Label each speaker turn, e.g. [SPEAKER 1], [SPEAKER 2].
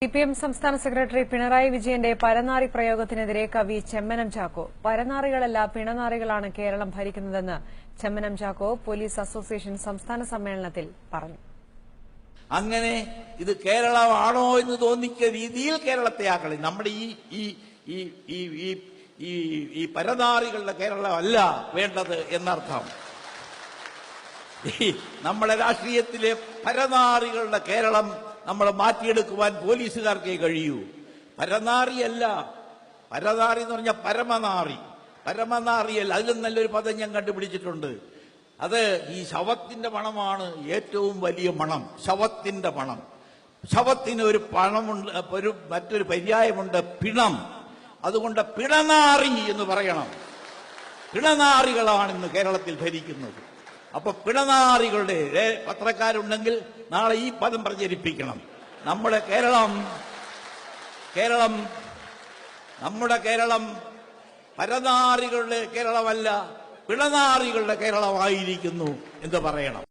[SPEAKER 1] CPM സംസ്ഥാന secretary Pinarayi വിജയന്റെ പരനാറി പ്രയോഗത്തിനെതിരെ കവി ചെമ്മനം ചാക്കോ പരനാറികളല്ല പിണനാറികളാണ് കേരളം ഭരിക്കുന്നതെന്ന് ചെമ്മനം ചാക്കോ പോലീസ് അസോസിയേഷൻ സംസ്ഥാന സമ്മേളനത്തിൽ പറഞ്ഞു.
[SPEAKER 2] അങ്ങനെ ഇത് കേരളമാണോ എന്ന് തോന്നിക്ക രീതിയിൽ കേരളത്തെ ആക്കളി നമ്മുടെ ഈ പരനാറികളുടെ കേരളമല്ല വേണ്ടത് എന്നർത്ഥം. നമ്മുടെ രാഷ്ട്രീയത്തിലെ പരനാറികളുടെ കേരളം നമ്മൾ മാറ്റിയെടുക്കുവാൻ പോലീസുകാർക്കേ കഴിയൂ. പരനാറിയല്ല, പരനാറി എന്ന് പറഞ്ഞാൽ പരമനാറി, പരമനാറിയല്ല. അതിലും നല്ലൊരു പദം ഞാൻ കണ്ടുപിടിച്ചിട്ടുണ്ട്. അത് ഈ ശവത്തിന്റെ മണമാണ് ഏറ്റവും വലിയ മണം. ശവത്തിന്റെ മണം. ശവത്തിന് ഒരു പണമുണ്ട്, മറ്റൊരു പര്യായമുണ്ട്, പിണം. അതുകൊണ്ട് പിണനാറി എന്ന് പറയണം. പിണനാറികളാണ് ഇന്ന് കേരളത്തിൽ ഭരിക്കുന്നത്. അപ്പൊ പിണനാറികളുടെ പത്രക്കാരുണ്ടെങ്കിൽ നാളെ ഈ പദം പ്രചരിപ്പിക്കണം. നമ്മുടെ കേരളം പരനാറികളുടെ കേരളമല്ല, പിണനാറികളുടെ കേരളമായിരിക്കുന്നു എന്ന് പറയണം.